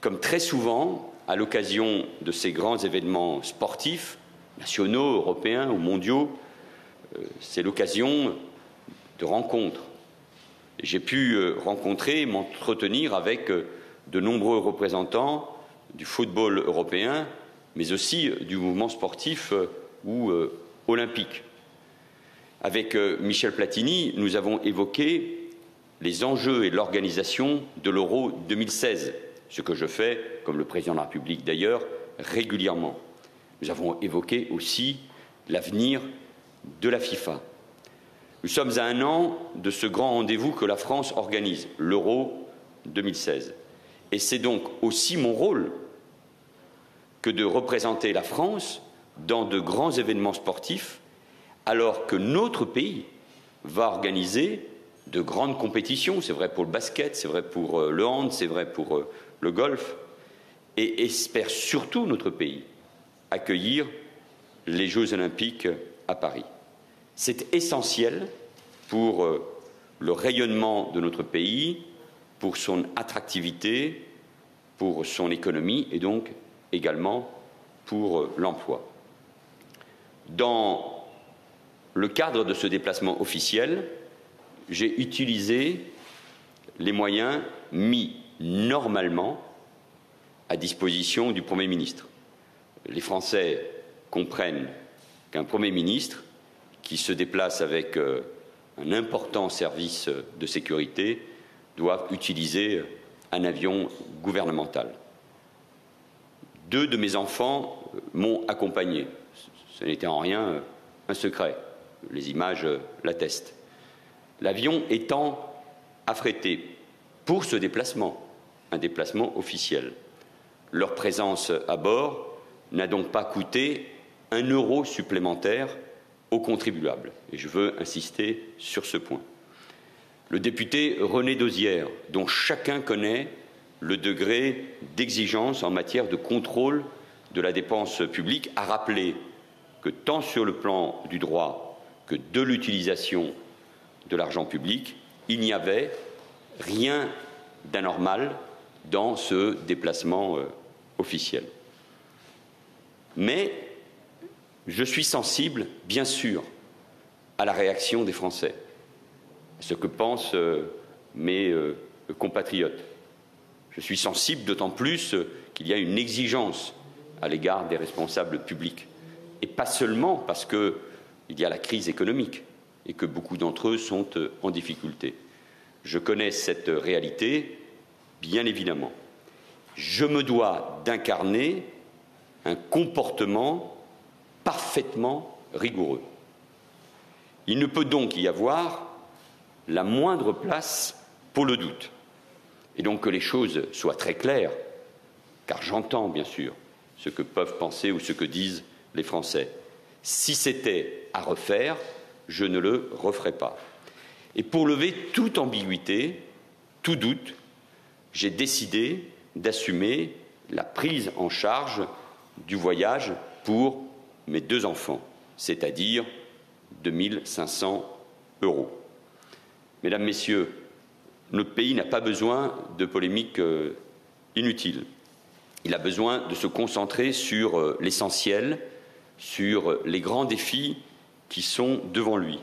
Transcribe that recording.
Comme très souvent, à l'occasion de ces grands événements sportifs, nationaux, européens ou mondiaux, c'est l'occasion de rencontres. J'ai pu rencontrer et m'entretenir avec de nombreux représentants du football européen, mais aussi du mouvement sportif ou olympique. Avec Michel Platini, nous avons évoqué les enjeux et l'organisation de l'Euro 2016, ce que je fais, comme le président de la République d'ailleurs, régulièrement. Nous avons évoqué aussi l'avenir de la FIFA. Nous sommes à un an de ce grand rendez-vous que la France organise, l'Euro 2016. Et c'est donc aussi mon rôle que de représenter la France dans de grands événements sportifs, alors que notre pays va organiser de grandes compétitions. C'est vrai pour le basket, c'est vrai pour le hand, c'est vrai pour le golf, et espère surtout notre pays accueillir les Jeux olympiques à Paris. C'est essentiel pour le rayonnement de notre pays, pour son attractivité, pour son économie et donc également pour l'emploi. Dans le cadre de ce déplacement officiel, j'ai utilisé les moyens mis normalement à disposition du Premier ministre. Les Français comprennent qu'un Premier ministre qui se déplace avec un important service de sécurité doit utiliser un avion gouvernemental. 2 de mes enfants m'ont accompagné. Ce n'était en rien un secret. Les images l'attestent. L'avion étant affrété pour ce déplacement, un déplacement officiel. Leur présence à bord n'a donc pas coûté 1 euro supplémentaire aux contribuables. Et je veux insister sur ce point. Le député René Dosière, dont chacun connaît le degré d'exigence en matière de contrôle de la dépense publique, a rappelé que tant sur le plan du droit que de l'utilisation de l'argent public, il n'y avait rien d'anormal dans ce déplacement officiel. Mais je suis sensible, bien sûr, à la réaction des Français, à ce que pensent mes compatriotes. Je suis sensible d'autant plus qu'il y a une exigence à l'égard des responsables publics. Et pas seulement parce qu'il y a la crise économique et que beaucoup d'entre eux sont en difficulté. Je connais cette réalité, bien évidemment. Je me dois d'incarner un comportement parfaitement rigoureux. Il ne peut donc y avoir la moindre place pour le doute. Et donc que les choses soient très claires, car j'entends bien sûr ce que peuvent penser ou ce que disent les Français. Si c'était à refaire, je ne le referai pas. Et pour lever toute ambiguïté, tout doute, j'ai décidé d'assumer la prise en charge du voyage pour mes 2 enfants, c'est-à-dire 2 500 €. Mesdames, Messieurs, notre pays n'a pas besoin de polémiques inutiles. Il a besoin de se concentrer sur l'essentiel, sur les grands défis qui sont devant lui.